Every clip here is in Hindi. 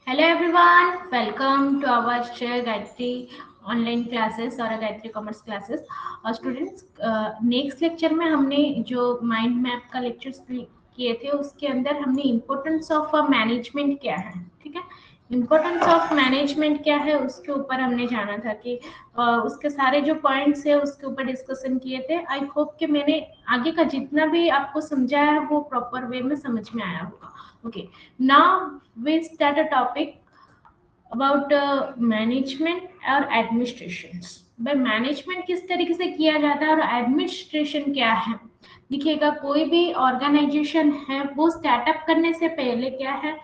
Hello everyone, welcome to our Share Gayatri online classes और गायत्री कॉमर्स क्लासेस। और स्टूडेंट्स, नेक्स्ट लेक्चर में हमने जो माइंड मैप का लेक्चर्स किए थे उसके अंदर हमने इम्पोर्टेंस ऑफ मैनेजमेंट क्या है, ठीक है, इम्पोर्टेंस ऑफ मैनेजमेंट क्या है उसके ऊपर हमने जाना था कि उसके सारे जो पॉइंट्स है उसके ऊपर डिस्कशन किए थे। आई होप कि मैंने आगे का जितना भी आपको समझाया है वो प्रॉपर वे में समझ में आया होगा। Okay, now we start a topic about management और एडमिनिस्ट्रेशन। भाई मैनेजमेंट किस तरीके से किया जाता है और एडमिनिस्ट्रेशन क्या है। देखिएगा, कोई भी ऑर्गेनाइजेशन है वो स्टार्टअप करने से पहले क्या है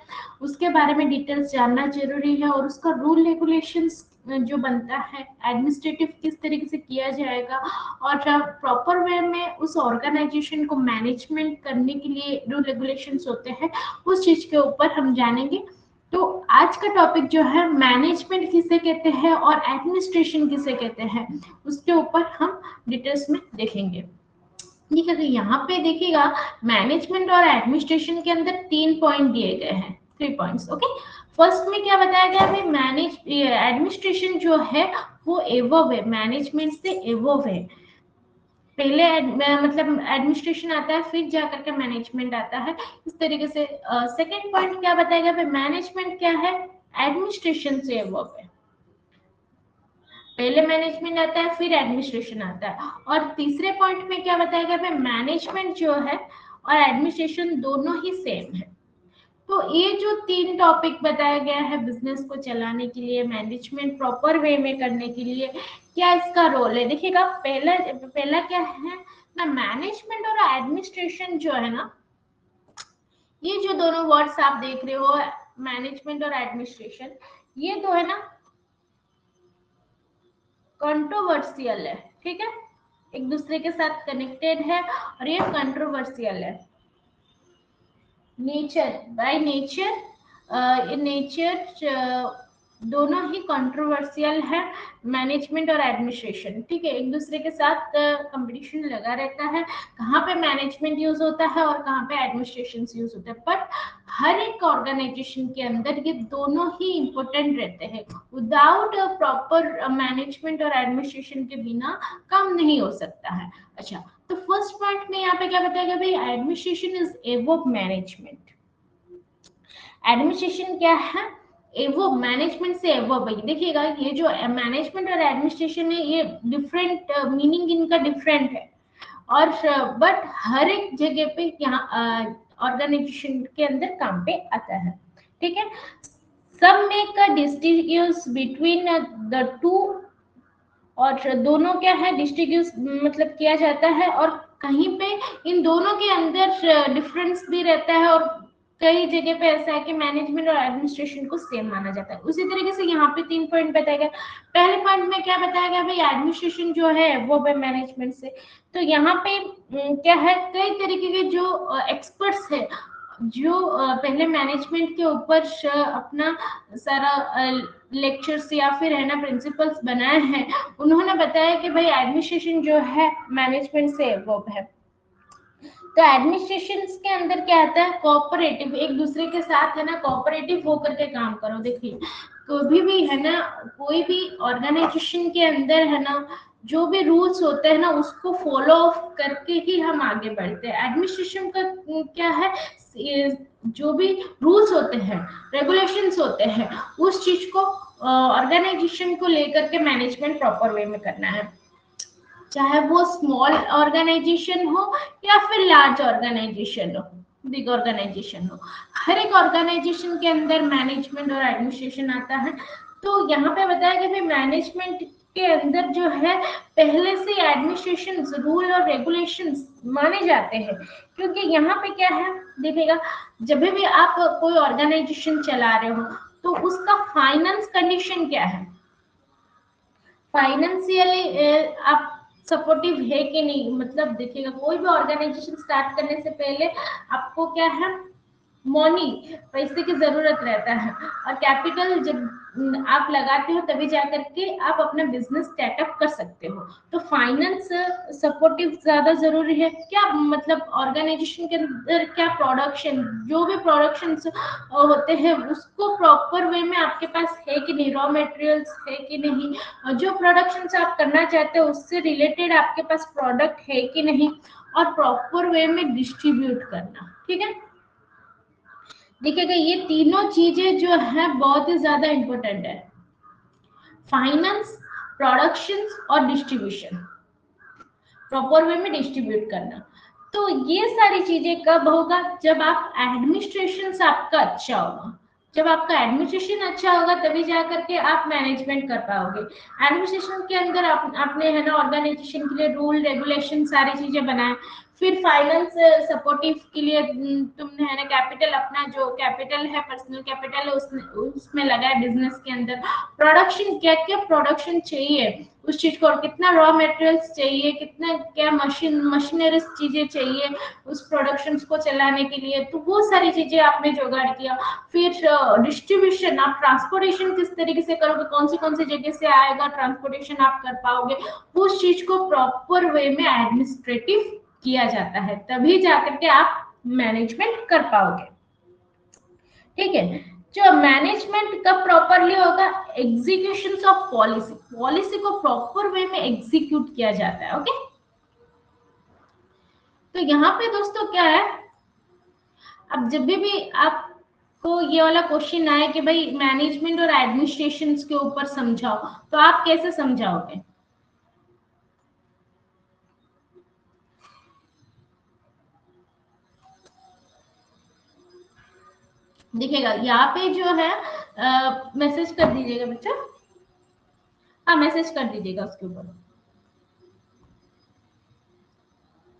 उसके बारे में डिटेल्स जानना जरूरी है, और उसका रूल रेगुलेशंस जो बनता है एडमिनिस्ट्रेटिव किस तरीके से किया जाएगा और प्रॉपर वे में उस ऑर्गेनाइजेशन को मैनेजमेंट करने के लिए रूल रेगुलेशंस होते हैं, उस चीज के ऊपर हम जानेंगे। तो आज का टॉपिक जो है मैनेजमेंट किसे कहते हैं और एडमिनिस्ट्रेशन किसे कहते हैं उसके ऊपर हम डिटेल्स में देखेंगे। ठीक है, तो यहाँ पे देखिएगा मैनेजमेंट और एडमिनिस्ट्रेशन के अंदर 3 पॉइंट दिए गए हैं, 3 पॉइंट्स। ओके, फर्स्ट में क्या बताया गया है, मैनेज एडमिनिस्ट्रेशन जो है वो एवव है, मैनेजमेंट से एवव है। पहले मतलब एडमिनिस्ट्रेशन आता है फिर जाकर के मैनेजमेंट आता है, इस तरीके से। सेकंड पॉइंट क्या बताएगा, मैनेजमेंट क्या है, एडमिनिस्ट्रेशन से एवब है। पहले मैनेजमेंट आता है फिर एडमिनिस्ट्रेशन आता है। और तीसरे पॉइंट में क्या बताएगा, मैनेजमेंट जो है और एडमिनिस्ट्रेशन दोनों ही सेम है। तो ये जो 3 टॉपिक बताया गया है बिजनेस को चलाने के लिए, मैनेजमेंट प्रॉपर वे में करने के लिए क्या इसका रोल है। देखिएगा, पहला पहला क्या है ना, मैनेजमेंट और एडमिनिस्ट्रेशन जो है ना, ये जो दोनों वर्ड्स आप देख रहे हो, मैनेजमेंट और एडमिनिस्ट्रेशन, ये तो है ना कंट्रोवर्शियल है, ठीक है, एक दूसरे के साथ कनेक्टेड है और ये कंट्रोवर्शियल है। नेचर बाय नेचर, नेचर दोनों ही कंट्रोवर्शियल है, मैनेजमेंट और एडमिनिस्ट्रेशन, ठीक है, एक दूसरे के साथ कंपटीशन लगा रहता है, कहाँ पे मैनेजमेंट यूज होता है और कहाँ पे एडमिनिस्ट्रेशन यूज होता है। बट हर एक ऑर्गेनाइजेशन के अंदर ये दोनों ही इंपॉर्टेंट रहते हैं, विदाउट प्रॉपर मैनेजमेंट और एडमिनिस्ट्रेशन के बिना काम नहीं हो सकता है। अच्छा, तो फर्स्ट पॉइंट में यहाँ पे क्या बताएगा, भाई एडमिनिस्ट्रेशन इज एवब मैनेजमेंट। एडमिनिस्ट्रेशन क्या है, एवो मैनेजमेंट से एवो। भाई देखिएगा, ये जो मैनेजमेंट और एडमिनिस्ट्रेशन है ये डिफरेंट मीनिंग इनका डिफरेंट है, और बट हर एक जगह पे यहाँ ऑर्गेनाइजेशन के अंदर काम पे आता है, ठीक है। सब make a distinguish between the two, और दोनों क्या है डिस्टिंग्विश मतलब किया जाता है, और कहीं पे इन दोनों के अंदर डिफरेंस भी रहता है, और कई जगह पे ऐसा है कि मैनेजमेंट और एडमिनिस्ट्रेशन को सेम माना जाता है। उसी तरीके से यहाँ पे 3 पॉइंट बताया गया। पहले पॉइंट में क्या बताया गया, भाई एडमिनिस्ट्रेशन जो है वो है मैनेजमेंट से। तो यहाँ पे क्या है, कई तरीके के जो एक्सपर्ट्स है जो पहले मैनेजमेंट के ऊपर अपना सारा लेक्चर्स या फिर है ना प्रिंसिपल्स बनाए हैं, उन्होंने बताया कि भाई एडमिनिस्ट्रेशन जो है मैनेजमेंट से एवब है। तो एडमिनिस्ट्रेशन के अंदर क्या आता है, कोऑपरेटिव, एक दूसरे के साथ है ना कोऑपरेटिव होकर के काम करो। देखिए, कभी भी है ना कोई भी ऑर्गेनाइजेशन के अंदर है ना जो भी रूल्स होते हैं ना उसको फॉलो अप करके ही हम आगे बढ़ते हैं। एडमिनिस्ट्रेशन का क्या है, जो भी रूल्स होते हैं रेगुलेशंस होते हैं उस चीज को ऑर्गेनाइजेशन को लेकर के मैनेजमेंट प्रॉपर वे में करना है, चाहे वो स्मॉल ऑर्गेनाइजेशन हो या फिर लार्ज ऑर्गेनाइजेशन हो, बिग ऑर्गेनाइजेशन हो, हर एक ऑर्गेनाइजेशन के अंदर मैनेजमेंट और एडमिनिस्ट्रेशन आता है। तो यहाँ पे बताया गया मैनेजमेंट के अंदर जो है पहले से एडमिनिस्ट्रेशन रूल और रेगुलेशंस माने जाते हैं, क्योंकि यहाँ पे क्या है देखिएगा, जब भी आप कोई ऑर्गेनाइजेशन चला रहे हो तो उसका फाइनेंस कंडीशन क्या है, फाइनेंशियली आप सपोर्टिव है कि नहीं। मतलब देखिएगा, कोई भी ऑर्गेनाइजेशन स्टार्ट करने से पहले आपको क्या है मनी, पैसे की जरूरत रहता है, और कैपिटल जब आप लगाते हो तभी जाकर के आप अपना बिजनेस स्टार्टअप कर सकते हो। तो फाइनेंस सपोर्टिव ज्यादा जरूरी है क्या, मतलब ऑर्गेनाइजेशन के अंदर क्या प्रोडक्शन, जो भी प्रोडक्शन होते हैं उसको प्रॉपर वे में आपके पास है कि नहीं, रॉ मटेरियल्स है कि नहीं, जो प्रोडक्शन आप करना चाहते हो उससे रिलेटेड आपके पास प्रोडक्ट है कि नहीं, और प्रॉपर वे में डिस्ट्रीब्यूट करना। ठीक है, देखिएगा ये तीनों चीजें जो है बहुत ही ज्यादा इंपॉर्टेंट है, फाइनेंस, प्रोडक्शन और डिस्ट्रीब्यूशन, प्रॉपर वे में डिस्ट्रीब्यूट करना। तो ये सारी चीजें कब होगा, जब आप एडमिनिस्ट्रेशन आपका अच्छा होगा, जब आपका एडमिनिस्ट्रेशन अच्छा होगा तभी जा करके आप मैनेजमेंट कर पाओगे। एडमिनिस्ट्रेशन के अंदर आपने है ना ऑर्गेनाइजेशन के लिए रूल रेगुलेशन सारी चीजें बनाए, फिर फाइनेंस सपोर्टिव के लिए तुमने है ना कैपिटल, अपना जो कैपिटल है पर्सनल कैपिटल है उसमें लगाए बिजनेस के अंदर, प्रोडक्शन क्या क्या प्रोडक्शन चाहिए उस चीज को, और कितना रॉ मटेरियल्स चाहिए, कितना क्या मशीनरी चीजें चाहिए उस प्रोडक्शन को चलाने के लिए, तो वो सारी चीजें आपने जुगाड़ किया। फिर डिस्ट्रीब्यूशन, आप ट्रांसपोर्टेशन किस तरीके से करोगे, कौन सी जगह से आएगा ट्रांसपोर्टेशन आप कर पाओगे, उस चीज को प्रॉपर वे में एडमिनिस्ट्रेटिव किया जाता है, तभी जाकर के आप मैनेजमेंट कर पाओगे। ठीक है, जो मैनेजमेंट कब प्रॉपरली होगा, एग्जीक्यूशन ऑफ पॉलिसी, पॉलिसी को प्रॉपर वे में एग्जीक्यूट किया जाता है। ओके, तो यहाँ पे दोस्तों क्या है, अब जब भी आपको ये वाला क्वेश्चन आए कि भाई मैनेजमेंट और एडमिनिस्ट्रेशन के ऊपर समझाओ, तो आप कैसे समझाओगे? देखिएगा यहाँ पे जो है मैसेज कर दीजिएगा बच्चा, हाँ मैसेज कर दीजिएगा उसके ऊपर।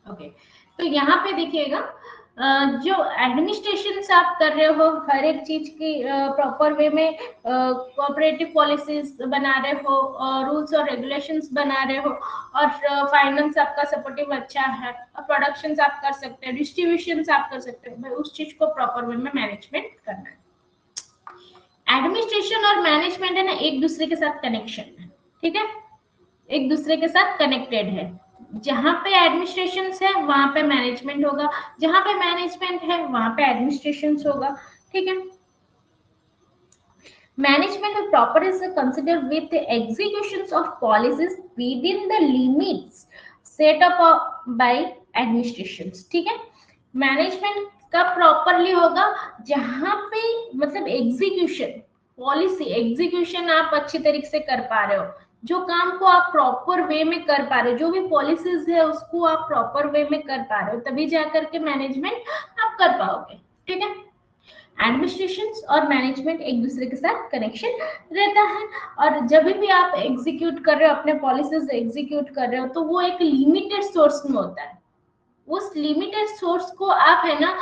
ओके, तो यहाँ पे देखिएगा जो एडमिनिस्ट्रेशन आप कर रहे हो हर एक चीज की प्रॉपर वे में कोऑपरेटिव पॉलिसीज बना रहे हो, रूल्स और रेगुलेशंस बना रहे हो, और फाइनेंस आपका सपोर्टिव अच्छा है, और प्रोडक्शन आप कर सकते हैं, डिस्ट्रीब्यूशन आप कर सकते हैं, भाई उस चीज को प्रॉपर वे में मैनेजमेंट करना है। एडमिनिस्ट्रेशन और मैनेजमेंट है ना एक दूसरे के साथ कनेक्शन है। ठीक है, एक दूसरे के साथ कनेक्टेड है, जहां पे एडमिनिस्ट्रेशन है वहां पे मैनेजमेंट होगा, जहां पे मैनेजमेंट है वहां पे एडमिनिस्ट्रेशन होगा। ठीक है, management of proper is considered with the executions of policies within the limits set up by administrations। ठीक है, मैनेजमेंट कब प्रॉपरली होगा, जहां पे मतलब एग्जीक्यूशन, पॉलिसी एग्जीक्यूशन आप अच्छी तरीके से कर पा रहे हो, जो काम को आप प्रॉपर वे में कर पा रहे हो, जो भी पॉलिसीज है उसको आप प्रॉपर वे में कर पा रहे हो, तभी जाकर के मैनेजमेंट आप कर पाओगे। ठीक है, एडमिनिस्ट्रेशन और मैनेजमेंट एक दूसरे के साथ कनेक्शन रहता है, और जब भी आप एग्जीक्यूट कर रहे हो अपने पॉलिसीज एग्जीक्यूट कर रहे हो तो वो एक लिमिटेड सोर्स में होता है, उस लिमिटेड सोर्स को आप है ना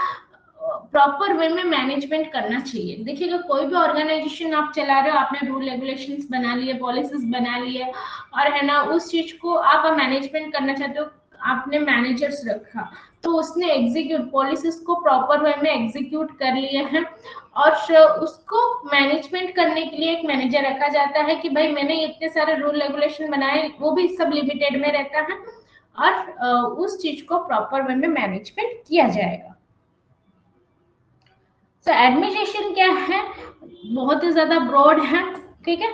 प्रॉपर वे में मैनेजमेंट करना चाहिए। देखिएगा कोई भी ऑर्गेनाइजेशन आप चला रहे हो, आपने रूल रेगुलेशंस बना लिए, पॉलिसीज बना लिए, और है ना उस चीज को आप मैनेजमेंट करना चाहते हो, आपने मैनेजर्स रखा, तो उसने एग्जीक्यूट पॉलिसीज को प्रॉपर वे में एग्जीक्यूट कर लिए हैं, और उसको मैनेजमेंट करने के लिए एक मैनेजर रखा जाता है कि भाई मैंने इतने सारे रूल रेगुलेशन बनाए, वो भी सब लिमिटेड में रहता है, और उस चीज को प्रॉपर वे में मैनेजमेंट किया जाएगा। तो एडमिनिस्ट्रेशन क्या है, बहुत ही ज्यादा ब्रॉड है। ठीक है,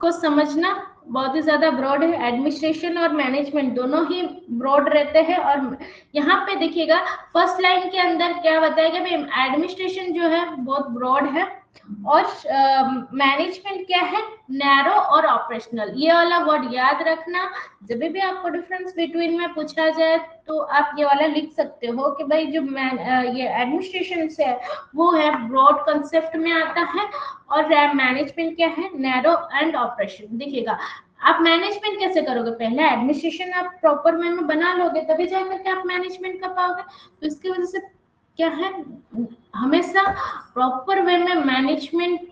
को समझना बहुत ही ज्यादा ब्रॉड है, एडमिनिस्ट्रेशन और मैनेजमेंट दोनों ही ब्रॉड रहते हैं। और यहाँ पे देखिएगा फर्स्ट लाइन के अंदर क्या बताएगा, एडमिनिस्ट्रेशन जो है बहुत ब्रॉड है, और मैनेजमेंट क्या है, नैरो और ऑपरेशनल। ये वाला वर्ड याद रखना, जब भी आपको डिफरेंस बिटवीन में पूछा जाए तो आप ये वाला लिख सकते हो कि भाई जो ये एडमिनिस्ट्रेशन है वो है ब्रॉड कंसेप्ट में आता है, और मैनेजमेंट क्या है, नैरो एंड ऑपरेशन। देखिएगा आप मैनेजमेंट कैसे करोगे, पहले एडमिनिस्ट्रेशन आप प्रॉपर वे में बना लोगे तभी जाकर के आप मैनेजमेंट कर पाओगे। तो इसकी वजह से क्या है, हमेशा प्रॉपर वे में मैनेजमेंट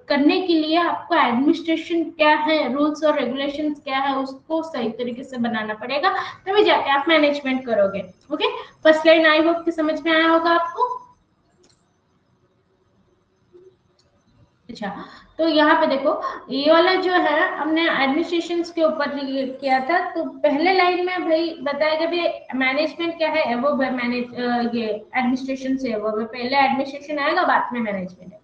करने के लिए आपको एडमिनिस्ट्रेशन क्या है, रूल्स और रेगुलेशंस क्या है, उसको सही तरीके से बनाना पड़ेगा, तभी जाके आप मैनेजमेंट करोगे। Okay, first line I hope कि समझ में आया होगा आपको। अच्छा, तो यहाँ पे देखो, ये वाला जो है हमने एडमिनिस्ट्रेशन के ऊपर किया था। तो पहले लाइन में भाई बताया कि भाई मैनेजमेंट क्या है, वो मैनेज ये एडमिनिस्ट्रेशन से वो पहले एडमिनिस्ट्रेशन आएगा, बाद में मैनेजमेंट है।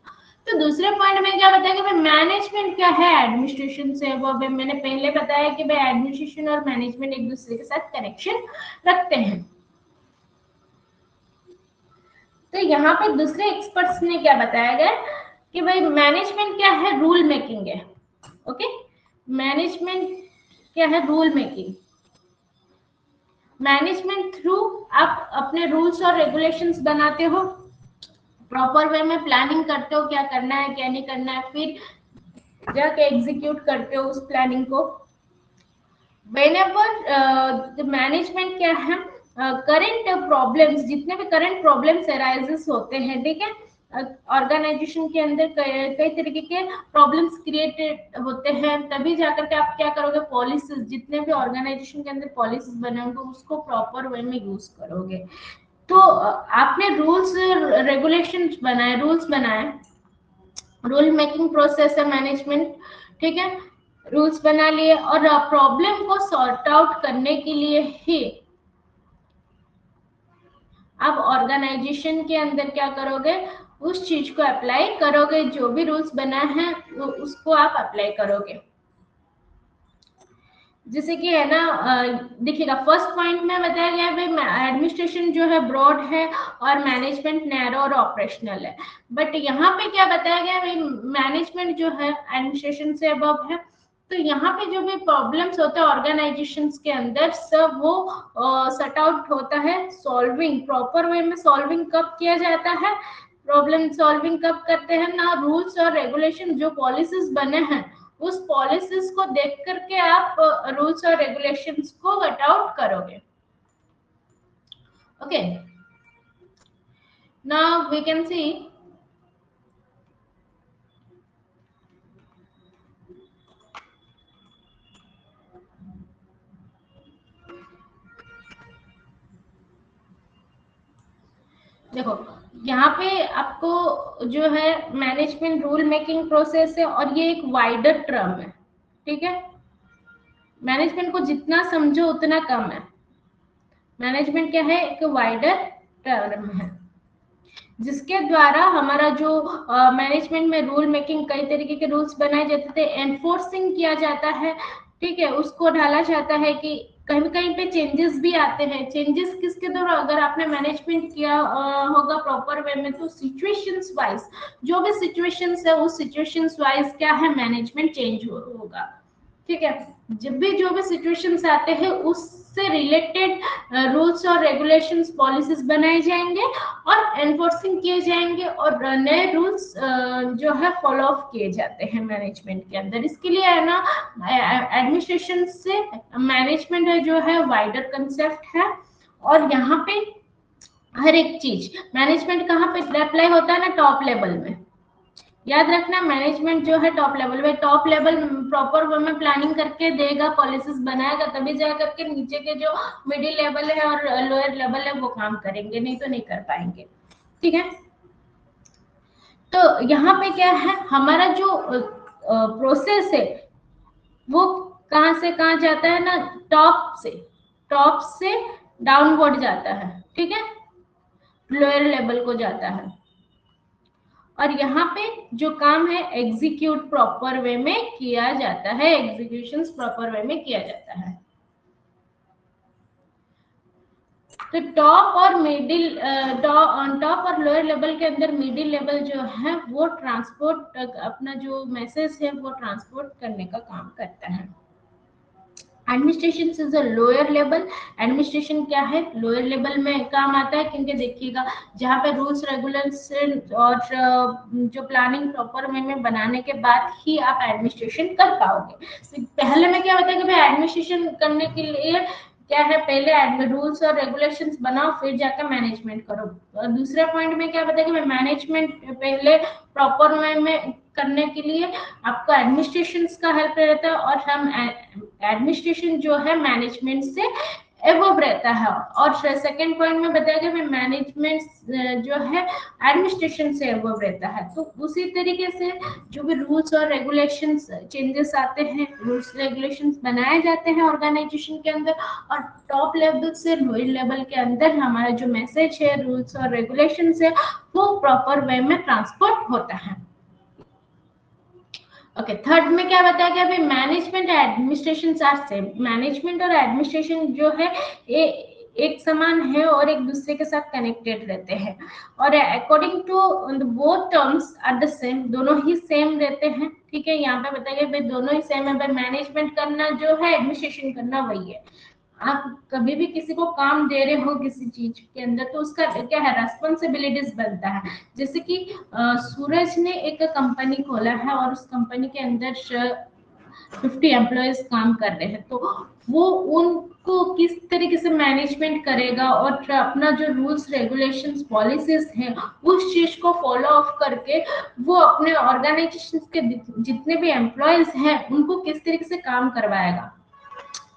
तो दूसरे पॉइंट में क्या बताया कि भाई मैनेजमेंट क्या है एडमिनिस्ट्रेशन से वो मैंने पहले बताया कि भाई एडमिनिस्ट्रेशन और मैनेजमेंट एक दूसरे के साथ कनेक्शन रखते हैं। तो यहाँ पे दूसरे एक्सपर्ट्स ने क्या बताया गया कि भाई मैनेजमेंट क्या है, रूल मेकिंग है। ओके, मैनेजमेंट क्या है, रूल मेकिंग। मैनेजमेंट थ्रू आप अपने रूल्स और रेगुलेशंस बनाते हो, प्रॉपर वे में प्लानिंग करते हो क्या करना है क्या नहीं करना है, फिर जाके एग्जीक्यूट करते हो उस प्लानिंग को। व्हेनेवर मैनेजमेंट क्या है, करंट प्रॉब्लम्स, जितने भी करंट प्रॉब्लम्स अराइजेस होते हैं, ठीक है, ऑर्गेनाइजेशन के अंदर कई तरीके के प्रॉब्लम्स क्रिएटेड होते हैं, तभी जाकर के आप क्या करोगे, पॉलिसीज, जितने भी ऑर्गेनाइजेशन के अंदर पॉलिसीज बने होंगे उसको प्रॉपर वे में यूज करोगे। तो आपने रूल्स रेगुलेशंस बनाए, रूल्स बनाए, रूल मेकिंग प्रोसेस है मैनेजमेंट, ठीक है, रूल्स बना लिए, और प्रॉब्लम को सॉर्ट आउट करने के लिए ही आप ऑर्गेनाइजेशन के अंदर क्या करोगे, उस चीज को अप्लाई करोगे, जो भी रूल्स बना है उसको आप अप्लाई करोगे। जैसे कि है ना, देखिएगा फर्स्ट पॉइंट में बताया गया है एडमिनिस्ट्रेशन जो है ब्रॉड है और मैनेजमेंट नैरो और ऑपरेशनल है। बट यहाँ पे क्या बताया गया है, मैनेजमेंट जो है एडमिनिस्ट्रेशन से अबव है। तो यहाँ पे जो भी प्रॉब्लम्स होते हैं ऑर्गेनाइजेशन के अंदर, सब वो सट आउट होता है, सॉल्विंग प्रॉपर वे में सॉल्विंग कब किया जाता है, प्रॉब्लम सॉल्विंग कब करते हैं ना, रूल्स और रेगुलेशन जो पॉलिसीज बने हैं उस पॉलिसीज को देख करके आप रूल्स और रेगुलेशंस को वर्ट आउट करोगे। Okay, now we can see, देखो यहाँ पे आपको जो है मैनेजमेंट रूल मेकिंग प्रोसेस है, और ये एक वाइडर टर्म है, ठीक है, मैनेजमेंट को जितना समझो उतना कम है। मैनेजमेंट क्या है, एक वाइडर टर्म है जिसके द्वारा हमारा जो मैनेजमेंट में रूल मेकिंग, कई तरीके के रूल्स बनाए जाते थे, एनफोर्सिंग किया जाता है, ठीक है, उसको ढाला जाता है कि कहीं कहीं पे चेंजेस भी आते हैं। चेंजेस किसके द्वारा, अगर आपने मैनेजमेंट किया होगा प्रॉपर वे में, तो सिचुएशंस वाइज, जो भी सिचुएशंस है उस सिचुएशंस वाइज क्या है, मैनेजमेंट चेंज होगा, ठीक है। जब भी जो भी सिचुएशंस आते हैं उससे रिलेटेड रूल्स और रेगुलेशंस पॉलिसीज बनाए जाएंगे और एनफोर्सिंग किए जाएंगे, और नए रूल्स जो है फॉलो अप किए जाते हैं मैनेजमेंट के अंदर। इसके लिए है ना, एडमिनिस्ट्रेशन से मैनेजमेंट है जो है वाइडर कंसेप्ट है, और यहाँ पे हर एक चीज मैनेजमेंट कहाँ पे अप्लाई होता है ना, टॉप लेवल में। याद रखना, मैनेजमेंट जो है टॉप लेवल में, टॉप लेवल प्रॉपर वे में प्लानिंग करके देगा, पॉलिसीज बनाएगा, तभी जा करके नीचे के जो मिडिल लेवल है और लोअर लेवल है वो काम करेंगे, नहीं तो नहीं कर पाएंगे, ठीक है। तो यहाँ पे क्या है, हमारा जो प्रोसेस है वो कहाँ से कहाँ जाता है ना, टॉप से डाउनवर्ड जाता है, ठीक है, लोअर लेवल को जाता है। और यहाँ पे जो काम है एग्जीक्यूट प्रॉपर वे में किया जाता है, एग्जीक्यूशन प्रॉपर वे में किया जाता है। तो टॉप और मिडिल, टॉप और लोअर लेवल के अंदर मिडिल लेवल जो है वो ट्रांसपोर्ट, अपना जो मैसेज है वो ट्रांसपोर्ट करने का काम करता है। Administration is a lower level. Administration क्या है, लोअर लेवल में काम आता है, क्योंकि देखिएगा जहाँ पे रूल्स रेगुलेशन और जो प्लानिंग प्रॉपर वे में बनाने के बाद ही आप एडमिनिस्ट्रेशन कर पाओगे। पहले में क्या बताया कि भाई एडमिनिस्ट्रेशन करने के लिए क्या है, पहले रूल्स और रेगुलेशंस बनाओ फिर जाकर मैनेजमेंट करो। और दूसरे पॉइंट में क्या बताया कि मैनेजमेंट पहले प्रॉपर वे में करने के लिए आपको एडमिनिस्ट्रेशन का हेल्प रहता है, और हम एडमिनिस्ट्रेशन जो है मैनेजमेंट से एवब रहता है। और सेकंड पॉइंट में बताया गया मैनेजमेंट जो है एडमिनिस्ट्रेशन से एवब रहता है। तो उसी तरीके से जो भी रूल्स और रेगुलेशंस चेंजेस आते हैं, रूल्स रेगुलेशंस बनाए जाते हैं ऑर्गेनाइजेशन के अंदर, और टॉप लेवल से लोअर लेवल के अंदर हमारा जो मैसेज है, रूल्स और रेगुलेशंस है, वो प्रॉपर वे में ट्रांसपोर्ट होता है। ओके, थर्ड में क्या बताया गया भाई, management administration are same. Management और एडमिनिस्ट्रेशन जो है एक समान है और एक दूसरे के साथ कनेक्टेड रहते हैं, और according to both terms are the same, दोनों ही सेम रहते हैं। ठीक है, यहाँ पे बताया गया भाई दोनों ही सेम है। भाई मैनेजमेंट करना जो है, एडमिनिस्ट्रेशन करना वही है। आप कभी भी किसी को काम दे रहे हो किसी चीज के अंदर, तो उसका क्या है, रेस्पॉन्सिबिलिटीज बनता है। जैसे कि सूरज ने एक कंपनी खोला है और उस कंपनी के अंदर 50 एम्प्लॉयज काम कर रहे हैं, तो वो उनको किस तरीके से मैनेजमेंट करेगा और अपना जो रूल्स रेगुलेशंस पॉलिसीज हैं उस चीज को फॉलो अप करके वो अपने ऑर्गेनाइजेशन के जितने भी एम्प्लॉयज हैं उनको किस तरीके से काम करवाएगा,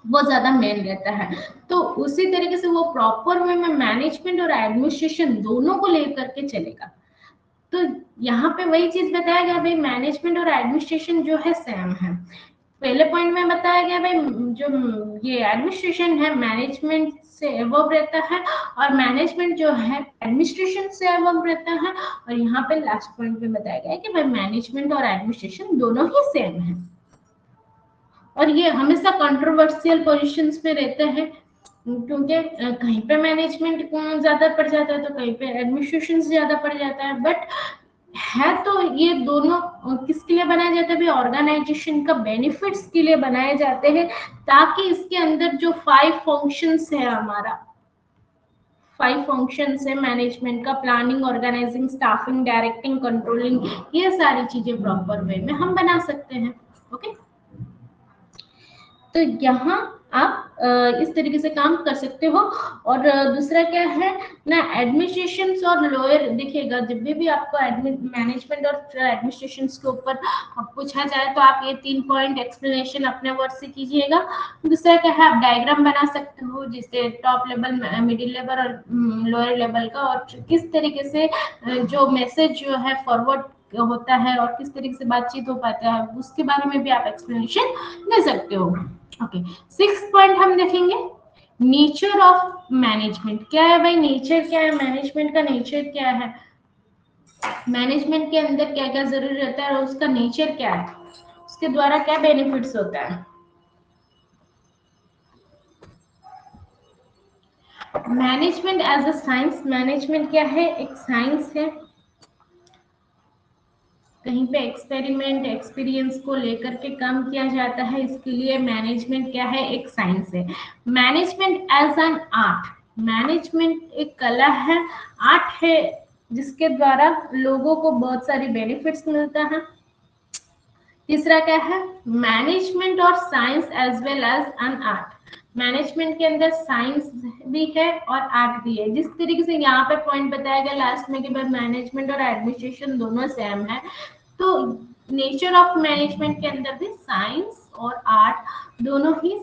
वो ज्यादा मेन रहता है। तो उसी तरीके से वो प्रॉपर वे में मैनेजमेंट और एडमिनिस्ट्रेशन दोनों को लेकर के चलेगा। तो यहाँ पे वही चीज बताया गया भाई, मैनेजमेंट और एडमिनिस्ट्रेशन जो है सेम है। पहले पॉइंट में बताया गया भाई जो ये एडमिनिस्ट्रेशन है मैनेजमेंट से एबव रहता है, और मैनेजमेंट जो है एडमिनिस्ट्रेशन से एबव रहता है। और यहाँ पे लास्ट पॉइंट में बताया गया है कि भाई मैनेजमेंट और एडमिनिस्ट्रेशन दोनों ही सेम है, और ये हमेशा कंट्रोवर्शियल पोजीशंस में रहते हैं, क्योंकि कहीं पे मैनेजमेंट ज्यादा पड़ जाता है तो कहीं पे एडमिनिस्ट्रेशन ज्यादा पड़ जाता है। बट है तो ये दोनों किसके लिए बनाए जाते हैं, ऑर्गेनाइजेशन का बेनिफिट्स के लिए बनाए जाते हैं, ताकि इसके अंदर जो 5 फंक्शंस है हमारा, 5 फंक्शंस है मैनेजमेंट का, planning, organising, staffing, directing, controlling, ये सारी चीजें प्रॉपर वे में हम बना सकते हैं। ओके, तो यहाँ आप इस तरीके से काम कर सकते हो। और दूसरा क्या है ना, एडमिनिस्ट्रेशन और लोअर, देखिएगा जब भी आपको मैनेजमेंट और एडमिनिस्ट्रेशन के ऊपर पूछा जाए तो आप ये 3 पॉइंट एक्सप्लेनेशन अपने वर्ड से कीजिएगा। दूसरा क्या है, आप डायग्राम बना सकते हो जिससे टॉप लेवल, मिडिल लेवल और लोअर लेवल का, और किस तरीके से जो मैसेज जो है फॉरवर्ड होता है और किस तरीके से बातचीत हो पाता है, उसके बारे में भी आप एक्सप्लेनेशन दे सकते हो। ओके, 6 पॉइंट हम देखेंगे, नेचर ऑफ मैनेजमेंट क्या है भाई, नेचर क्या है, मैनेजमेंट का नेचर क्या है, मैनेजमेंट के अंदर क्या क्या जरूरी रहता है और उसका नेचर क्या है, उसके द्वारा क्या बेनिफिट्स होता है। Management as a science, management क्या है, एक साइंस है, कहीं पे एक्सपेरिमेंट एक्सपीरियंस को लेकर के काम किया जाता है, इसके लिए मैनेजमेंट क्या है, एक साइंस है। Management as an art, management एक कला है, आर्ट है, जिसके द्वारा लोगों को बहुत सारी बेनिफिट्स मिलता है। तीसरा क्या है, मैनेजमेंट और science as well as an art, management के अंदर साइंस भी है और आर्ट भी है। जिस तरीके से यहाँ पे पॉइंट बताया गया लास्ट में कि भाई मैनेजमेंट और एडमिनिस्ट्रेशन दोनों सेम है, तो नेचर ऑफ मैनेजमेंट के अंदर भी साइंस और आर्ट दोनों ही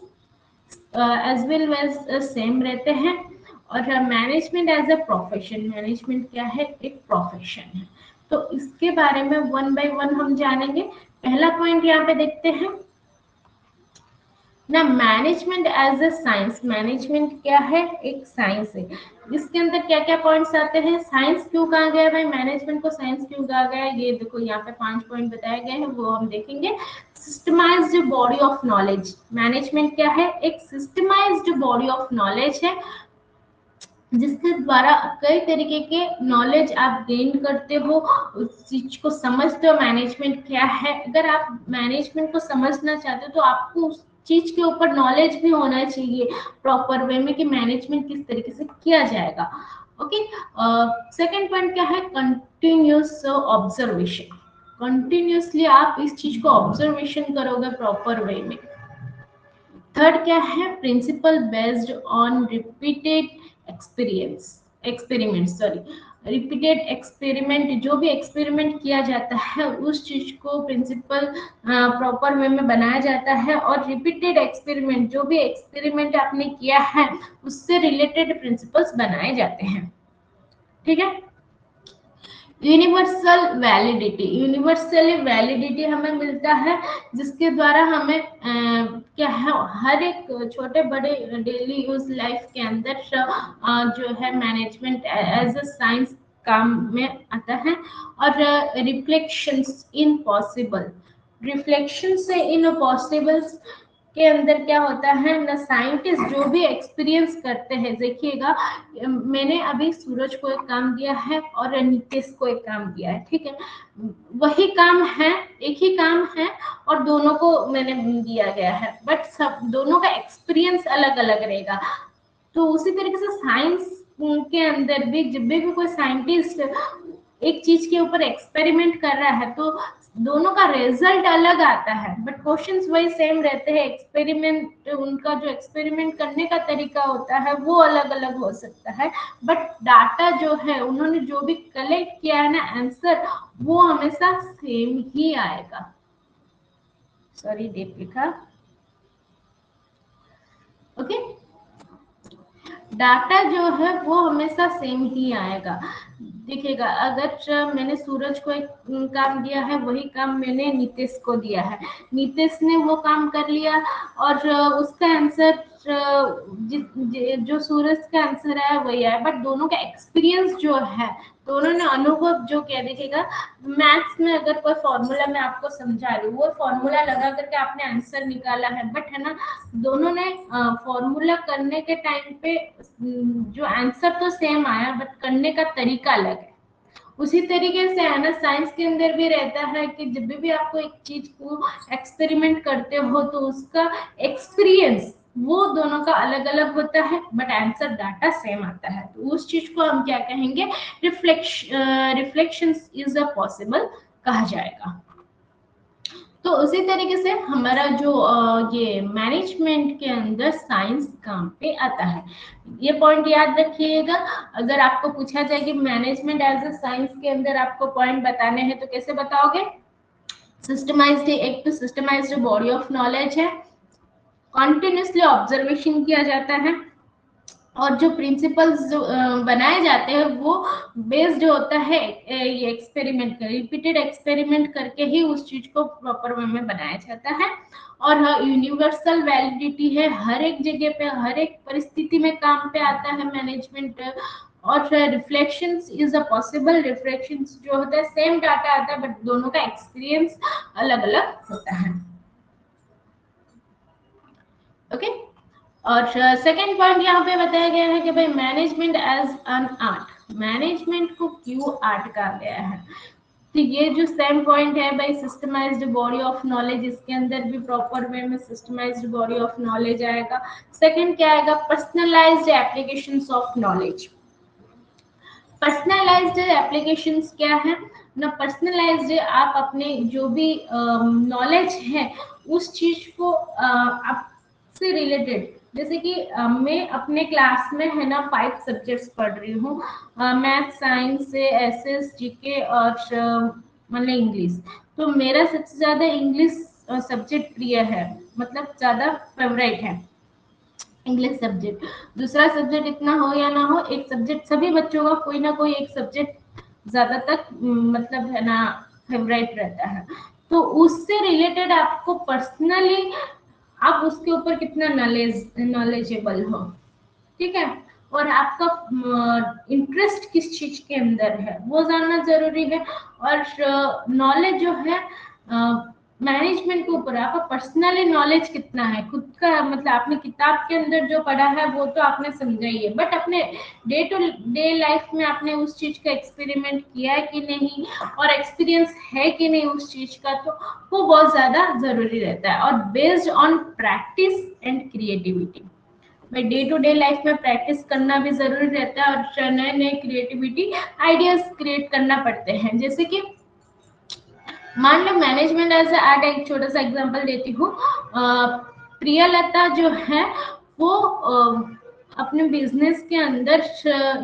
एज वेल एज सेम रहते हैं। और management as a profession, management क्या है, एक प्रोफेशन है। तो इसके बारे में वन बाय वन हम जानेंगे। पहला पॉइंट यहाँ पे देखते हैं ना, management as a science, management क्या है, एक साइंस है। इसके अंदर क्या क्या पॉइंट्स आते हैं, साइंस क्यों कहा गया है भाई, मैनेजमेंट को साइंस क्यों कहा गया है, ये देखो यहाँ पे 5 पॉइंट बताए गए हैं, वो हम देखेंगे। Systemised body of knowledge, management क्या है, एक सिस्टमाइज्ड बॉडी ऑफ नॉलेज है, जिसके द्वारा कई तरीके के नॉलेज आप गेन करते हो, उस चीज को समझते हो मैनेजमेंट क्या है। अगर आप मैनेजमेंट को समझना चाहते हो तो आपको उस चीज के ऊपर नॉलेज भी होना चाहिए प्रॉपर वे में कि मैनेजमेंट किस तरीके से किया जाएगा। ओके, सेकंड पॉइंट क्या है, कंटिन्यूस ऑब्जर्वेशन, कंटिन्यूसली आप इस चीज को ऑब्जर्वेशन करोगे प्रॉपर वे में। थर्ड क्या है, principle based on repeated experience, experiment, sorry, repeated experiment, जो भी एक्सपेरिमेंट किया जाता है उस चीज को प्रिंसिपल प्रॉपर वे में बनाया जाता है, और रिपीटेड एक्सपेरिमेंट, जो भी एक्सपेरिमेंट आपने किया है उससे रिलेटेड प्रिंसिपल्स बनाए जाते हैं। ठीक है। यूनिवर्सल वैलिडिटी, यूनिवर्सली वैलिडिटी हमें मिलता है जिसके द्वारा हमें क्या है, हर एक छोटे बड़े डेली यूज लाइफ के अंदर जो है मैनेजमेंट एज अ साइंस काम में आता है। और रिफ्लेक्शंस इन पॉसिबल, रिफ्लेक्शन से इन पॉसिबल्स के अंदर क्या होता है ना, साइंटिस्ट जो भी एक्सपीरियंस करते हैं, देखिएगा मैंने अभी सूरज को एक काम दिया है और नितेश को एक काम दिया है, ठीक है, वही काम है, एक ही काम है और दोनों को मैंने दिया गया है, बट सब दोनों का एक्सपीरियंस अलग अलग रहेगा। तो उसी तरीके से साइंस के अंदर भी जब भी कोई साइंटिस्ट एक चीज के ऊपर एक्सपेरिमेंट कर रहा है तो दोनों का रिजल्ट अलग आता है, बट क्वेश्चंस वही सेम रहते हैं। एक्सपेरिमेंट, उनका जो एक्सपेरिमेंट करने का तरीका होता है वो अलग अलग हो सकता है, बट डाटा जो है उन्होंने जो भी कलेक्ट किया है ना आंसर, वो हमेशा सेम ही आएगा। सॉरी डेट लिखा, ओके। डाटा जो है वो हमेशा सेम ही आएगा। देखिएगा, अगर मैंने सूरज को एक काम दिया है, वही काम मैंने नीतीश को दिया है, नीतीश ने वो काम कर लिया और उसका आंसर जो सूरज का आंसर है वही है, बट दोनों का एक्सपीरियंस जो है, दोनों ने अनुभव जो किया। देखिएगा, मैथ्स में अगर कोई फॉर्मूला मैं आपको समझा रही हूँ, वो फॉर्मूला लगा करके आपने आंसर निकाला है, बट है ना, दोनों ने फॉर्मूला करने के टाइम पे जो आंसर तो सेम आया, बट करने का तरीका अलग है। उसी तरीके से है ना, साइंस के अंदर भी रहता है कि जब भी आपको एक चीज को एक्सपेरिमेंट करते हो तो उसका एक्सपीरियंस वो दोनों का अलग अलग होता है, बट आंसर डाटा सेम आता है, तो उस चीज को हम क्या कहेंगे, रिफ्लेक्शन इज अ पॉसिबल कहा जाएगा। तो उसी तरीके से हमारा जो ये मैनेजमेंट के अंदर साइंस काम पे आता है। ये पॉइंट याद रखिएगा। अगर आपको पूछा जाए कि मैनेजमेंट एज अ साइंस के अंदर आपको पॉइंट बताने हैं तो कैसे बताओगे? सिस्टमाइज्ड, एक तो सिस्टमाइज्ड बॉडी ऑफ नॉलेज है, कॉन्टिन्यूसली ऑब्जर्वेशन किया जाता है, और जो प्रिंसिपल्स जो बनाए जाते हैं वो बेस्ड होता है ये एक्सपेरिमेंट कर, रिपीटेड एक्सपेरिमेंट करके ही उस चीज को प्रॉपर वे में बनाया जाता है। और यूनिवर्सल वैलिडिटी है, हर एक जगह पे हर एक परिस्थिति में काम पे आता है मैनेजमेंट। और reflections is a possible, reflections जो होता है सेम डाटा आता है, बट दोनों का एक्सपीरियंस अलग अलग होता है। ओके। और सेकंड पॉइंट यहाँ पे बताया गया है कि भाई management as an art, management को क्यों आर्ट कहा गया है। तो ये जो सेम पॉइंट है भाई, सिस्टमाइज्ड बॉडी ऑफ नॉलेज, इसके अंदर भी प्रॉपर वे में सिस्टमाइज्ड बॉडी ऑफ नॉलेज आएगा। सेकंड क्या आएगा, personalised applications of knowledge. Personalised applications क्या है ना, पर्सनलाइज्ड आप अपने जो भी नॉलेज है उस चीज को आपसे रिलेटेड, जैसे कि मैं अपने क्लास में है ना 5 सब्जेक्ट्स पढ़ रही हूँ, मैथ, साइंस, एसएस, जीके और मतलब इंग्लिश। तो मेरा सबसे ज्यादा इंग्लिश सब्जेक्ट प्रिय है, मतलब ज्यादा फेवरेट है इंग्लिश सब्जेक्ट। दूसरा सब्जेक्ट इतना हो या ना हो, एक सब्जेक्ट सभी बच्चों का कोई ना कोई एक सब्जेक्ट ज्यादातर मतलब है ना फेवरेट रहता है। तो उससे रिलेटेड आपको पर्सनली आप उसके ऊपर कितना नॉलेजेबल हो, ठीक है, और आपका इंटरेस्ट किस चीज के अंदर है वो जानना जरूरी है। और नॉलेज जो है मैनेजमेंट के ऊपर आपका पर्सनली नॉलेज कितना है, खुद का मतलब आपने किताब के अंदर जो पढ़ा है वो तो आपने समझा ही है, बट अपने डे टू डे लाइफ में आपने उस चीज का एक्सपेरिमेंट किया है कि नहीं, और एक्सपीरियंस है कि नहीं उस चीज का, तो वो बहुत ज्यादा जरूरी रहता है। और based on practice and creativity, भाई डे टू डे लाइफ में प्रैक्टिस करना भी जरूरी रहता है और नए नए क्रिएटिविटी आइडियाज क्रिएट करना पड़ते हैं। जैसे कि मान लो मैनेजमेंट एज आर्ट, एक छोटा सा एग्जांपल देती हूँ। प्रियलता जो है वो अपने बिजनेस के अंदर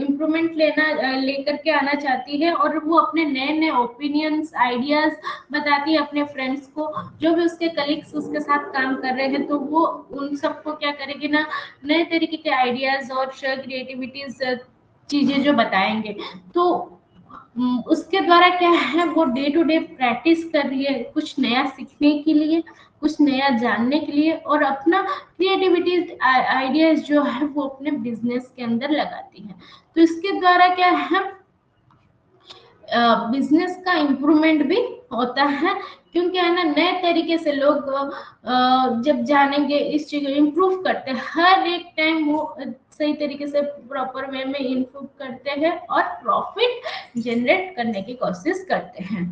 इम्प्रूवमेंट लेकर के आना चाहती है, और वो अपने नए नए ओपिनियंस आइडियाज बताती है अपने फ्रेंड्स को, जो भी उसके कलीग्स उसके साथ काम कर रहे हैं, तो वो उन सबको क्या करेगी ना, नए तरीके के आइडियाज और क्रिएटिविटीज चीजें जो बताएंगे। तो उसके द्वारा क्या है, वो डे टू डे प्रैक्टिस कर रही है कुछ नया सीखने के लिए, कुछ नया जानने के लिए, और अपना क्रिएटिविटी आइडियाज जो है वो अपने बिजनेस के अंदर लगाती है। तो इसके द्वारा क्या है, बिजनेस का इम्प्रूवमेंट भी होता है, क्योंकि है ना, नए तरीके से लोग जब जानेंगे इस चीज को इम्प्रूव करते हैं, हर एक टाइम वो सही तरीके से प्रॉपर वे में इम्प्रूव करते हैं और प्रॉफिट जनरेट करने की कोशिश करते हैं।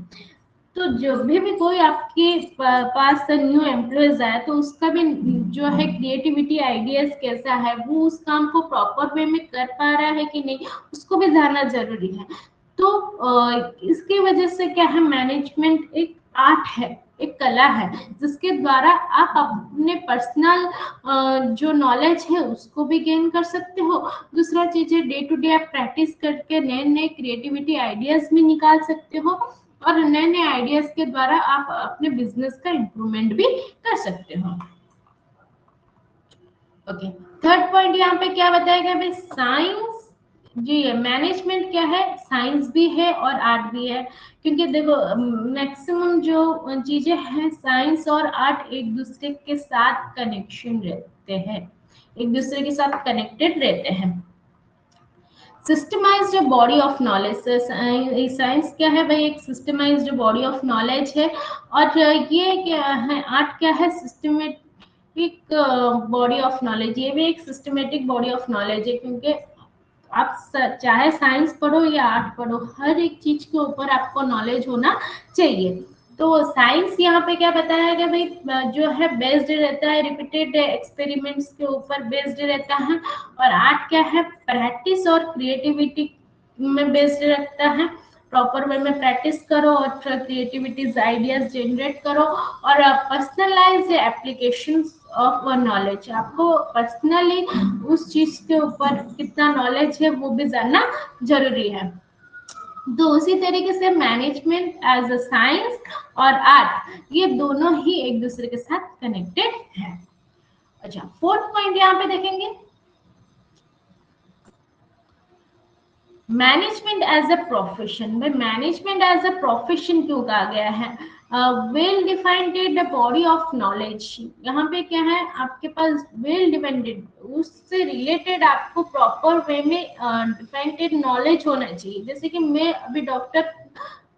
तो जब भी कोई आपके पास न्यू एम्प्लॉयज आए, तो उसका भी जो है क्रिएटिविटी आइडियाज कैसा है, वो उस काम को प्रॉपर वे में कर पा रहा है कि नहीं, उसको भी जानना जरूरी है। तो इसकी वजह से क्या है, मैनेजमेंट एक आर्ट है, एक कला है, जिसके द्वारा आप अपने पर्सनल जो नॉलेज है उसको भी गेन कर सकते हो। दूसरा चीज है, डे टू डे आप प्रैक्टिस करके नए नए क्रिएटिविटी आइडियाज भी निकाल सकते हो, और नए नए आइडियाज के द्वारा आप अपने बिजनेस का इम्प्रूवमेंट भी कर सकते हो। ओके, थर्ड पॉइंट यहाँ पे क्या बताया गया भाई, साइंस जी है, मैनेजमेंट क्या है, साइंस भी है और आर्ट भी है। क्योंकि देखो मैक्सिमम जो चीजें हैं, साइंस और आर्ट एक दूसरे के साथ कनेक्शन रहते हैं, एक दूसरे के साथ कनेक्टेड रहते हैं। Systemised body of knowledge, science क्या है भाई, एक सिस्टमाइज्ड बॉडी ऑफ नॉलेज है, और ये क्या है, आर्ट क्या है, सिस्टमेटिक बॉडी ऑफ नॉलेज, ये भी एक सिस्टमेटिक बॉडी ऑफ नॉलेज है। क्योंकि आप चाहे साइंस पढ़ो या आर्ट पढ़ो, हर एक चीज के ऊपर आपको नॉलेज होना चाहिए। तो साइंस यहाँ पे क्या बताया गया भाई, जो है बेस्ड रहता है रिपीटेड एक्सपेरिमेंट्स के ऊपर बेस्ड रहता है, और आर्ट क्या है, प्रैक्टिस और क्रिएटिविटी में बेस्ड रहता है। प्रॉपर वे में प्रैक्टिस करो और क्रिएटिविटीज आइडियाज जनरेट करो, और पर्सनलाइज एप्लीकेशन ऑफ नॉलेज, आपको पर्सनली उस चीज के ऊपर कितना नॉलेज है वो भी जानना जरूरी है। तो उसी तरीके से मैनेजमेंट एज अ साइंस और आर्ट, ये दोनों ही एक दूसरे के साथ कनेक्टेड है। अच्छा, फोर्थ पॉइंट यहाँ पे देखेंगे, मैनेजमेंट एज अ प्रोफेशन। में मैनेजमेंट एज अ प्रोफेशन क्यों कहा गया है, well defined body of knowledge, यहाँ पे क्या है, आपके पास वेल डिफाइंड, उससे रिलेटेड आपको प्रॉपर वे में डिफाइंड नॉलेज होना चाहिए। जैसे कि मैं अभी डॉक्टर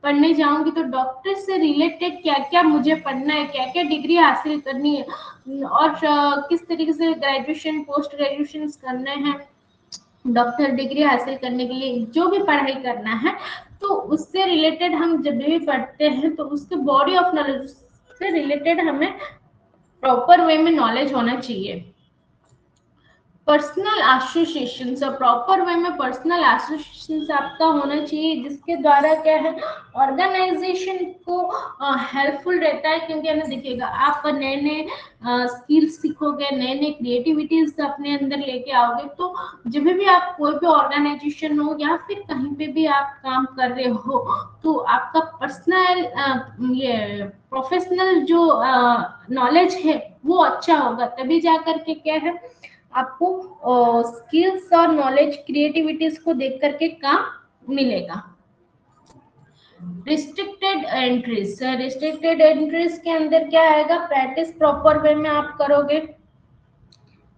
पढ़ने जाऊंगी, तो डॉक्टर से रिलेटेड क्या क्या मुझे पढ़ना है, क्या क्या डिग्री हासिल करनी है, और किस तरीके से ग्रेजुएशन पोस्ट ग्रेजुएशन करने हैं, डॉक्टर डिग्री हासिल करने के लिए जो भी पढ़ाई करना है, तो उससे रिलेटेड हम जब भी पढ़ते हैं, तो उसके बॉडी ऑफ नॉलेज से रिलेटेड हमें प्रॉपर वे में नॉलेज होना चाहिए। पर्सनल एसोसिएशन, प्रॉपर वे में पर्सनल एसोसिएशन आपका होना चाहिए, जिसके द्वारा क्या है, ऑर्गेनाइजेशन को हेल्पफुल रहता है। क्योंकि है ना, देखिएगा आप नए नए स्किल्स सीखोगे, नए नए क्रिएटिविटीज अपने अंदर लेके आओगे, तो जब भी आप कोई भी ऑर्गेनाइजेशन हो या फिर कहीं पे भी आप काम कर रहे हो, तो आपका पर्सनल ये प्रोफेशनल जो नॉलेज है वो अच्छा होगा, तभी जा करके क्या है, आपको स्किल्स और नॉलेज क्रिएटिविटीज को देख करके काम मिलेगा। रिस्ट्रिक्टेड एंट्रीज, रिस्ट्रिक्टेड एंट्रीज के अंदर क्या आएगा, प्रैक्टिस प्रॉपर वे में आप करोगे,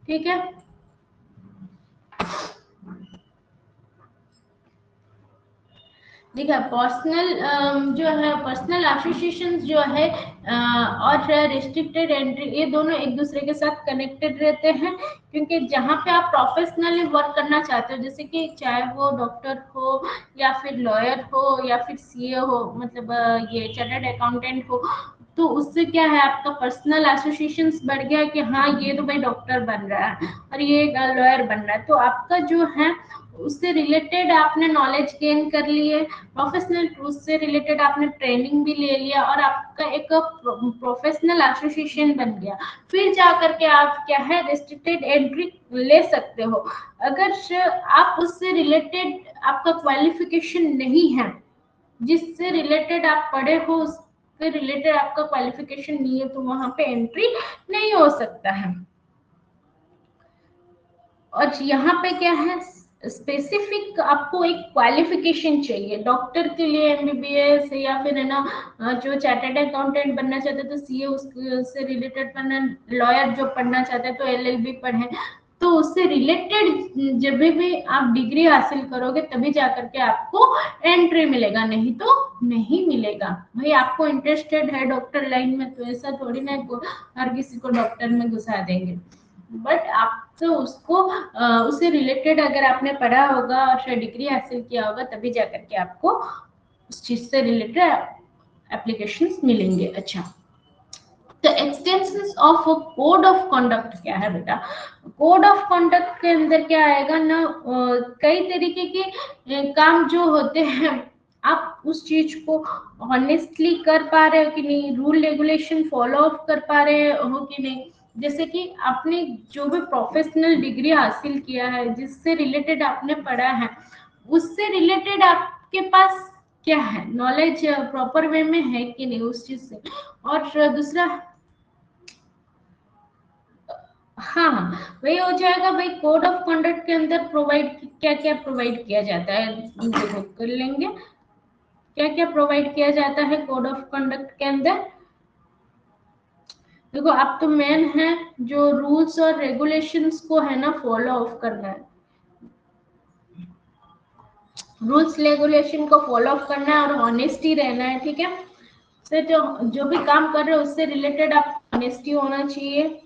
ठीक है। देखिए पर्सनल जो है, पर्सनल एसोसिएशन जो है और रिस्ट्रिक्टेड एंट्री, ये दोनों एक दूसरे के साथ कनेक्टेड रहते हैं। क्योंकि जहाँ पे आप प्रोफेशनली वर्क करना चाहते हो, जैसे कि चाहे वो डॉक्टर हो या फिर लॉयर हो या फिर सीए हो, मतलब ये चार्टर्ड अकाउंटेंट हो, तो उससे क्या है, आपका पर्सनल एसोसिएशन बढ़ गया कि हाँ ये तो भाई डॉक्टर बन रहा है और ये लॉयर बन रहा है, तो आपका जो है उससे रिलेटेड आपने नॉलेज गेन कर लिए, प्रोफेशनल उससे रिलेटेड आपने ट्रेनिंग भी ले लिया और आपका एक प्रोफेशनल एसोसिएशन बन गया, फिर जा करके आप क्या है रेस्ट्रिक्टेड एंट्री ले सकते हो। अगर आप उससे रिलेटेड आपका क्वालिफिकेशन नहीं है, जिससे रिलेटेड आप पढ़े हो उससे रिलेटेड आपका क्वालिफिकेशन नहीं है, तो वहां पे एंट्री नहीं हो सकता है। और यहाँ पे क्या है स्पेसिफिक आपको एक क्वालिफिकेशन चाहिए। डॉक्टर के लिए एमबीबीएस या फिर है ना जो चार्टर्ड अकाउंटेंट बनना चाहते हैं तो सीए उससे रिलेटेड पढ़ना, लॉयर जो पढ़ना चाहते हैं तो एलएलबी पढ़े, तो उससे रिलेटेड जब भी आप डिग्री हासिल करोगे तभी जाकर के आपको एंट्री मिलेगा, नहीं तो नहीं मिलेगा। भाई आपको इंटरेस्टेड है डॉक्टर लाइन में तो ऐसा थोड़ी ना हर किसी को डॉक्टर में घुसा देंगे, बट आप तो उसको उससे रिलेटेड अगर आपने पढ़ा होगा और शायद डिग्री हासिल किया होगा तभी जाकर के आपको उस चीज से रिलेटेड एप्लीकेशंस मिलेंगे। अच्छा, तो extension of code of conduct क्या है बेटा? कोड ऑफ कंडक्ट के अंदर क्या आएगा ना, कई तरीके के काम जो होते हैं आप उस चीज को ऑनेस्टली कर पा रहे हो कि नहीं, रूल रेगुलेशन फॉलो अप कर पा रहे हो कि नहीं। जैसे कि आपने जो भी प्रोफेशनल डिग्री हासिल किया है, जिससे रिलेटेड आपने पढ़ा है, उससे रिलेटेड आपके पास क्या है नॉलेज प्रॉपर वे में है कि नहीं उस चीज से। और दूसरा हाँ हाँ, वही हो जाएगा भाई। कोड ऑफ कंडक्ट के अंदर प्रोवाइड क्या क्या प्रोवाइड किया जाता है, देखो कर लेंगे क्या क्या प्रोवाइड किया जाता है कोड ऑफ कंडक्ट के अंदर। देखो आप तो मेन है जो रूल्स और रेगुलेशंस को है ना फॉलो ऑफ करना है, रूल्स रेगुलेशन को फॉलो अप करना है और ऑनेस्टी रहना है, ठीक है। तो जो भी काम कर रहे हो उससे रिलेटेड आप ऑनेस्टी होना चाहिए,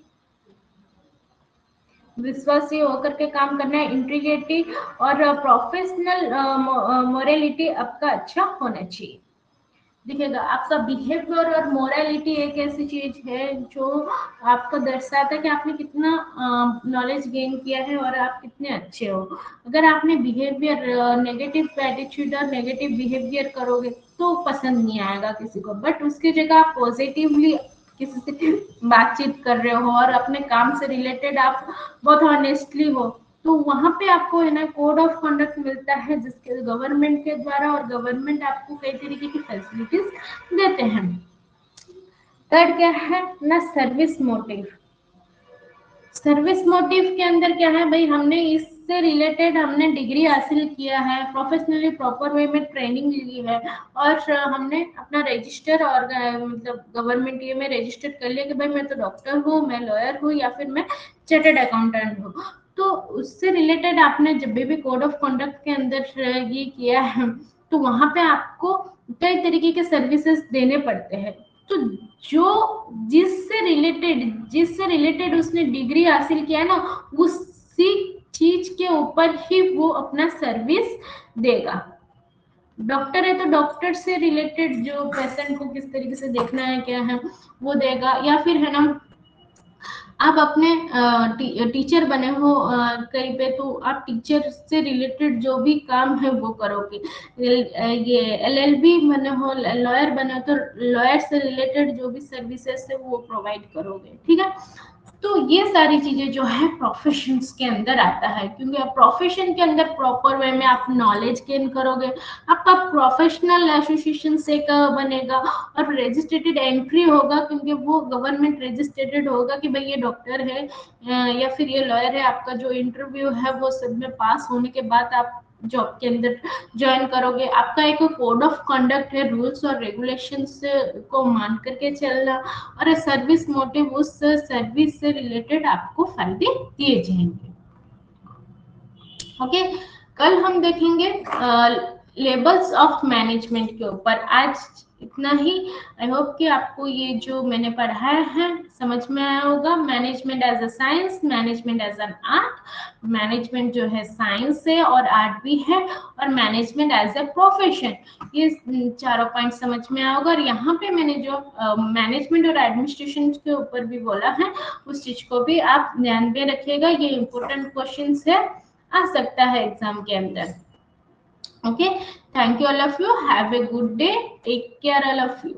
विश्वासी होकर के काम करना है, इंटीग्रिटी और प्रोफेशनल मोरालिटी आपका अच्छा होना चाहिए। देखिएगा आपका बिहेवियर और मोरालिटी एक ऐसी चीज है जो आपको दर्शाता है कि आपने कितना नॉलेज गेन किया है और आप कितने अच्छे हो। अगर आपने बिहेवियर नेगेटिव एटीट्यूड और नेगेटिव बिहेवियर करोगे तो पसंद नहीं आएगा किसी को, बट उसकी जगह आप पॉजिटिवली किसी से बातचीत कर रहे हो और अपने काम से रिलेटेड आप बहुत ऑनेस्टली हो, तो वहां पे आपको है ना कोड ऑफ कंडक्ट मिलता है जिसके गवर्नमेंट के द्वारा, और गवर्नमेंट आपको कई तरीके की फैसिलिटीज देते हैं। थर्ड क्या है ना सर्विस मोटिव। सर्विस मोटिव के अंदर क्या है भाई, हमने इससे रिलेटेड हमने डिग्री हासिल किया है, प्रोफेशनली प्रॉपर वे में ट्रेनिंग ली है और हमने अपना रजिस्टर और मतलब गवर्नमेंट ये में रजिस्टर कर लिया कि भाई मैं तो डॉक्टर हूँ, मैं लॉयर हूँ या फिर मैं चार्टर्ड अकाउंटेंट हूँ। तो उससे रिलेटेड आपने जब भी कोड ऑफ कंडक्ट के अंदर ये किया है तो वहां पे आपको कई तरीके के सर्विसेज देने पड़ते हैं। तो जो जिससे रिलेटेड उसने डिग्री हासिल किया है ना, उसी चीज के ऊपर ही वो अपना सर्विस देगा। डॉक्टर है तो डॉक्टर से रिलेटेड जो पेशेंट को किस तरीके से देखना है क्या है वो देगा, या फिर है ना आप अपने टीचर बने हो कहीं पे तो आप टीचर से रिलेटेड जो भी काम है वो करोगे। ये एलएलबी बने हो, लॉयर बने हो तो लॉयर से रिलेटेड जो भी सर्विसेज है वो प्रोवाइड करोगे, ठीक है। तो ये सारी चीजें जो है प्रोफेशंस के अंदर आता है, क्योंकि आप प्रोफेशन के अंदर प्रॉपर वे में आप नॉलेज गेन करोगे, आपका प्रोफेशनल एसोसिएशन से बनेगा और रजिस्ट्रेटेड एंट्री होगा, क्योंकि वो गवर्नमेंट रजिस्ट्रेटेड होगा कि भाई ये डॉक्टर है या फिर ये लॉयर है। आपका जो इंटरव्यू है वो सब में पास होने के बाद आप जॉब के अंदर ज्वाइन करोगे। आपका एक कोड ऑफ कंडक्ट है, रूल्स और रेगुलेशंस को मान करके चलना, और सर्विस मोटिव उस सर्विस से रिलेटेड आपको फायदे दिए जाएंगे। ओके, कल हम देखेंगे लेवल्स ऑफ मैनेजमेंट के ऊपर। आज इतना ही। आई होप कि आपको ये जो मैंने पढ़ाया है समझ में आया होगा। Management as a science, management as an art, management जो है साइंस है और आर्ट भी है, और मैनेजमेंट एज ए प्रोफेशन, ये चारों पॉइंट समझ में आया होगा। और यहाँ पे मैंने जो मैनेजमेंट और एडमिनिस्ट्रेशन के ऊपर भी बोला है उस चीज को भी आप ध्यान में रखिएगा, ये इंपॉर्टेंट क्वेश्चन है। आ सकता है एग्जाम के अंदर। Okay, thank you all of you, have a good day, take care all of you.